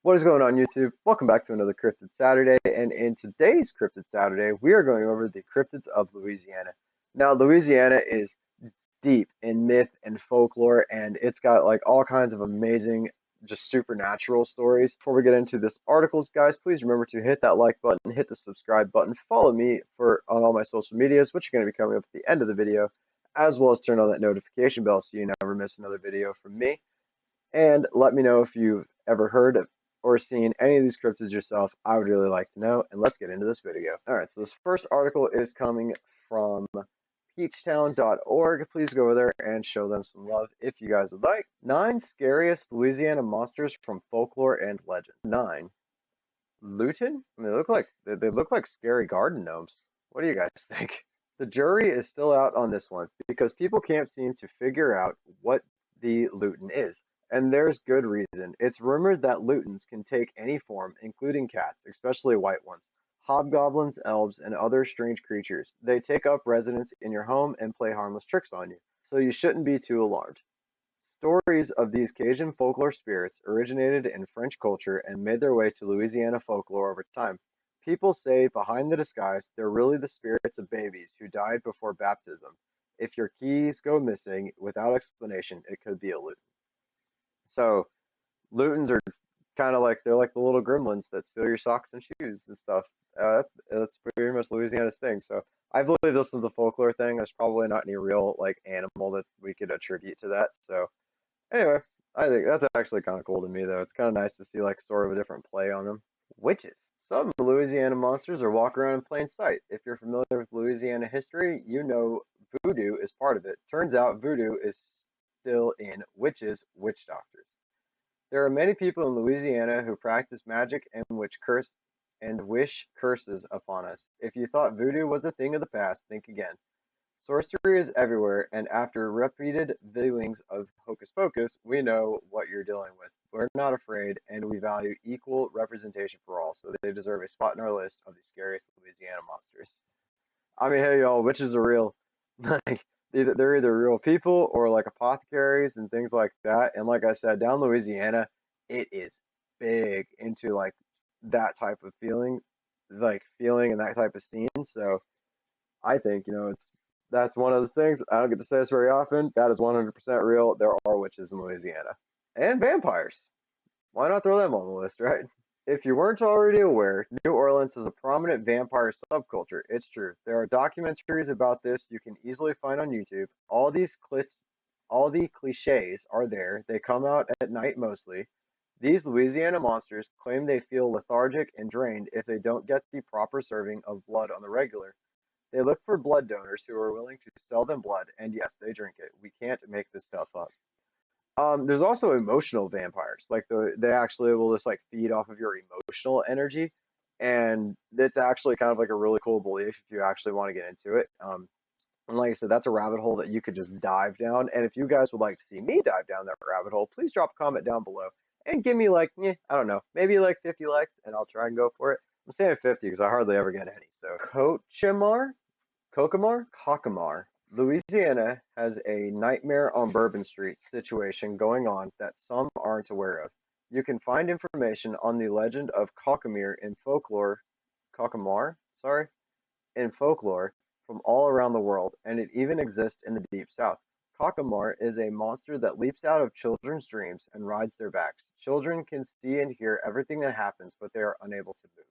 What is going on, YouTube? Welcome back to another Cryptid Saturday, and in today's Cryptid Saturday, we are going over the cryptids of Louisiana. Now, Louisiana is deep in myth and folklore, and it's got like all kinds of amazing, just supernatural stories. Before we get into this articles, guys, please remember to hit that like button, hit the subscribe button, follow me for on all my social medias, which are going to be coming up at the end of the video, as well as turn on that notification bell so you never miss another video from me. And let me know if you've ever heard of or seen any of these cryptids yourself. I would really like to know. And let's get into this video. All right, so this first article is coming from peachtown.org. Please go over there and show them some love if you guys would like. 9 scariest Louisiana monsters from folklore and legend. 9. Luton? I mean, they look like scary garden gnomes. What do you guys think? The jury is still out on this one because people can't seem to figure out what the Luton is. And there's good reason. It's rumored that Lutons can take any form, including cats, especially white ones, hobgoblins, elves, and other strange creatures. They take up residence in your home and play harmless tricks on you, so you shouldn't be too alarmed. Stories of these Cajun folklore spirits originated in French culture and made their way to Louisiana folklore over time. People say behind the disguise, they're really the spirits of babies who died before baptism. If your keys go missing without explanation, it could be a Luton. So Lutons are kind of like they're like the little gremlins that steal your socks and shoes and stuff. That's pretty much Louisiana's thing. So I believe this is a folklore thing. There's probably not any real like animal that we could attribute to that. So anyway, I think that's actually kind of cool to me though. It's kind of nice to see like sort of a different play on them. Witches. Some Louisiana monsters are walk around in plain sight. If you're familiar with Louisiana history, you know voodoo is part of it. Turns out voodoo is still in witches, witch doctors. There are many people in Louisiana who practice magic and which curse and wish curses upon us. If you thought voodoo was a thing of the past, think again. Sorcery is everywhere, and after repeated viewings of Hocus Pocus, we know what you're dealing with. We're not afraid, and we value equal representation for all, so they deserve a spot in our list of the scariest Louisiana monsters. I mean, hey, y'all, witches are real. Like, they're either real people or like apothecaries and things like that. And like I said, down Louisiana, it is big into like that type of feeling, like feeling and that type of scene. So I think, it's that's one of those things. I don't get to say this very often. That is 100% real. There are witches in Louisiana and vampires. Why not throw them on the list, right? If you weren't already aware, New Orleans is a prominent vampire subculture. It's true. There are documentaries about this you can easily find on YouTube. All the cliches are there. They come out at night mostly. These Louisiana monsters claim they feel lethargic and drained if they don't get the proper serving of blood on the regular. They look for blood donors who are willing to sell them blood, and yes, they drink it. We can't make this stuff up. There's also emotional vampires. Like they actually will just like feed off of your emotional energy, and it's actually kind of like a really cool belief if you actually want to get into it. And like I said, that's a rabbit hole that you could just dive down. And if you guys would like to see me dive down that rabbit hole, please drop a comment down below and give me like, I don't know, maybe like 50 likes, and I'll try and go for it. I'm saying 50 because I hardly ever get any. So Cockamar. Louisiana has a Nightmare on Bourbon Street situation going on that some aren't aware of. You can find information on the legend of Cockamar, sorry, in folklore from all around the world, and it even exists in the deep south. Cockamar is a monster that leaps out of children's dreams and rides their backs. Children can see and hear everything that happens, but they are unable to move.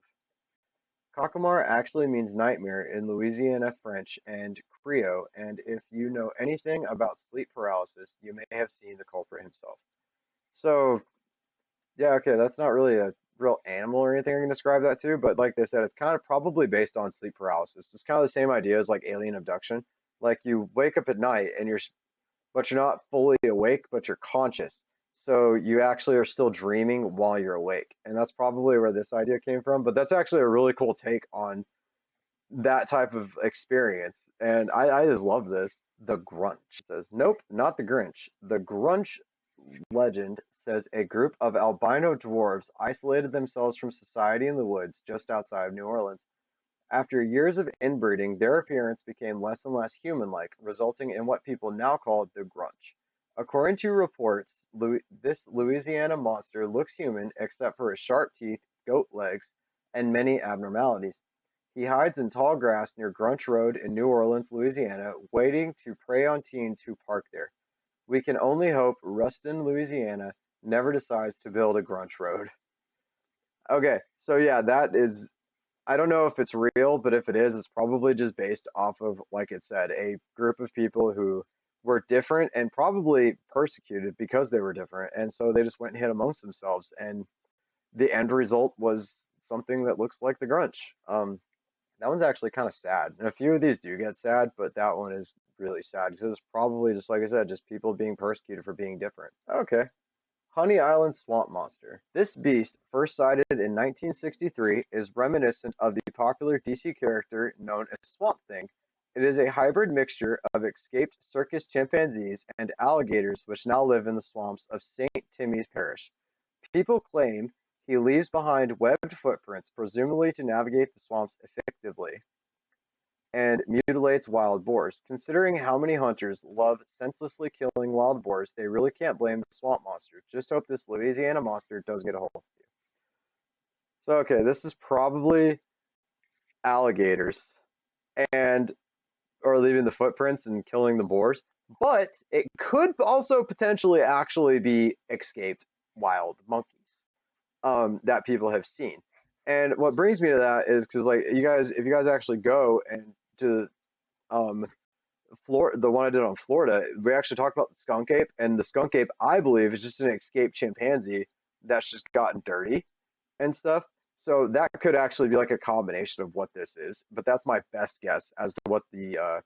Caucamar actually means nightmare in Louisiana French and Creole, and if you know anything about sleep paralysis, you may have seen the culprit himself. So, yeah, okay, that's not really a real animal or anything I can describe that to, but like they said, it's kind of probably based on sleep paralysis. It's kind of the same idea as like alien abduction. Like you wake up at night and but you're not fully awake, but you're conscious. So you actually are still dreaming while you're awake. And that's probably where this idea came from. But that's actually a really cool take on that type of experience. And I just love this. The Grunch says, nope, not the Grinch. The Grunch legend says a group of albino dwarves isolated themselves from society in the woods just outside of New Orleans. After years of inbreeding, their appearance became less and less human-like, resulting in what people now call the grunge. According to reports, this Louisiana monster looks human except for his sharp teeth, goat legs, and many abnormalities. He hides in tall grass near Grunch Road in New Orleans, Louisiana, waiting to prey on teens who park there. We can only hope Ruston, Louisiana never decides to build a Grunch Road. Okay, so yeah, that is, I don't know if it's real, but if it is, it's probably just based off of, like it said, a group of people who were different and probably persecuted because they were different. And so they just went and hid amongst themselves. And the end result was something that looks like the Grunch. That one's actually kind of sad. And a few of these do get sad, but that one is really sad because it's probably just, like I said, just people being persecuted for being different. Okay. Honey Island swamp monster. This beast, first sighted in 1963, is reminiscent of the popular DC character known as Swamp Thing. It is a hybrid mixture of escaped circus chimpanzees and alligators which now live in the swamps of St. Timmy's Parish. People claim he leaves behind webbed footprints, presumably to navigate the swamps effectively, and mutilates wild boars. Considering how many hunters love senselessly killing wild boars, they really can't blame the swamp monster. Just hope this Louisiana monster doesn't get a hold of you. So, okay, this is probably alligators and or leaving the footprints and killing the boars, but it could also potentially actually be escaped wild monkeys that people have seen. And what brings me to that is because like you guys, if you guys actually go and to um, Florida, the one I did on Florida, we actually talked about the skunk ape, and the skunk ape, I believe, is just an escaped chimpanzee that's just gotten dirty and stuff. So that could actually be like a combination of what this is, but that's my best guess as to what the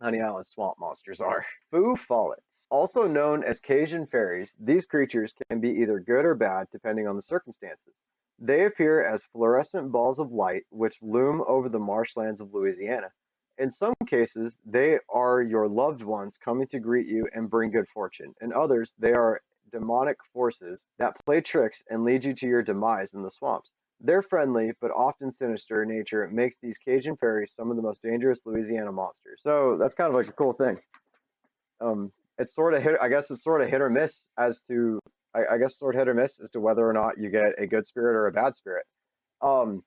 Honey Island swamp monsters are. Foo Follets. Also known as Cajun fairies, these creatures can be either good or bad depending on the circumstances. They appear as fluorescent balls of light which loom over the marshlands of Louisiana. In some cases, they are your loved ones coming to greet you and bring good fortune. In others, they are demonic forces that play tricks and lead you to your demise in the swamps. Their friendly but often sinister nature makes these Cajun fairies some of the most dangerous Louisiana monsters. So that's kind of like a cool thing. It's sort of hit. I guess it's sort of hit or miss as to. I guess sort of hit or miss as to whether or not you get a good spirit or a bad spirit. Um,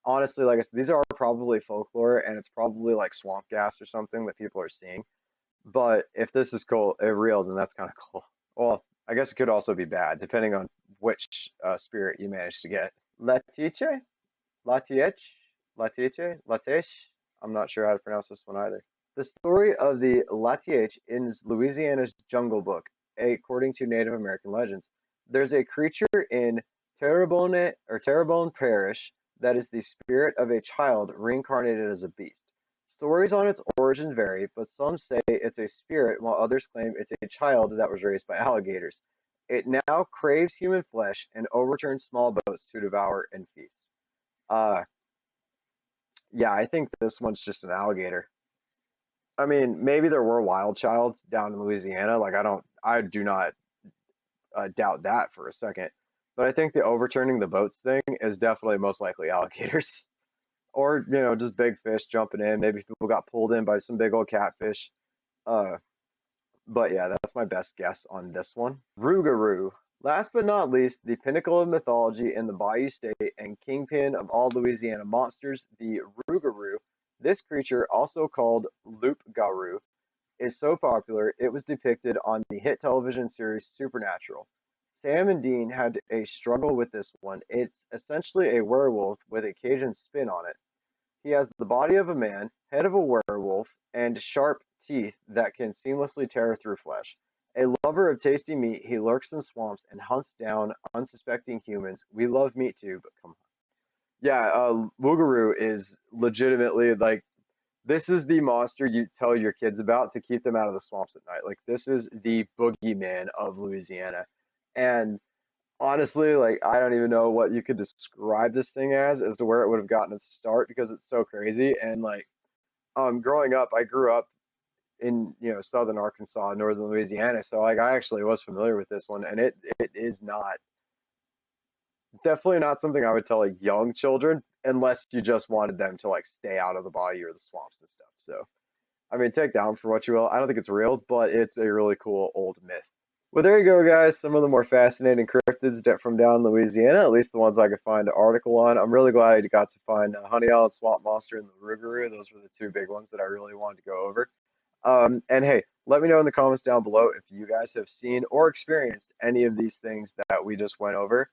Honestly, like I said, these are probably folklore, and it's probably like swamp gas or something that people are seeing. But if this is cool, real, then that's kind of cool. Well, I guess it could also be bad, depending on which spirit you manage to get. Letiche, Latiech, Latiche, Latech. I'm not sure how to pronounce this one either. The story of the Latiech in Louisiana's Jungle Book, according to Native American legends. There's a creature in Terrebonne Parish that is the spirit of a child reincarnated as a beast. Stories on its origins vary, but some say it's a spirit, while others claim it's a child that was raised by alligators. It now craves human flesh and overturns small boats to devour and feast. Uh, yeah, I think this one's just an alligator. I mean, maybe there were wild childs down in Louisiana. Like, I do not doubt that for a second. But I think the overturning the boats thing is definitely most likely alligators. Or, just big fish jumping in. Maybe people got pulled in by some big old catfish. Uh, but yeah, that's my best guess on this one. Rougarou. Last but not least, the pinnacle of mythology in the Bayou State and kingpin of all Louisiana monsters, the Rougarou. This creature, also called loup-garou, is so popular it was depicted on the hit television series Supernatural. Sam and Dean had a struggle with this one. It's essentially a werewolf with a Cajun spin on it. He has the body of a man, head of a werewolf, and sharp teeth that can seamlessly tear through flesh. A lover of tasty meat, he lurks in swamps and hunts down unsuspecting humans. We love meat too, but come on. Yeah, Wugaroo is legitimately like this is the monster you tell your kids about to keep them out of the swamps at night. Like this is the boogeyman of Louisiana. And honestly, like I don't even know what you could describe this thing as to where it would have gotten its start because it's so crazy. And like growing up, I grew up in southern Arkansas, northern Louisiana, so like I actually was familiar with this one, and it is not definitely not something I would tell like young children unless you just wanted them to like stay out of the bayou or the swamps and stuff. So I mean, take down for what you will. I don't think it's real, but it's a really cool old myth. Well, there you go, guys. Some of the more fascinating cryptids from down Louisiana, at least the ones I could find an article on. I'm really glad I got to find Honey Island Swamp Monster and the Rougarou. Those were the two big ones that I really wanted to go over. And hey, let me know in the comments down below if you guys have seen or experienced any of these things that we just went over.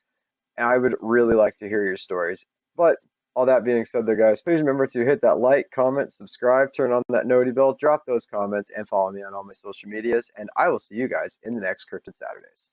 And I would really like to hear your stories. But all that being said, there, guys, please remember to hit that like, comment, subscribe, turn on that noti bell, drop those comments, and follow me on all my social medias. And I will see you guys in the next Cryptid Saturdays.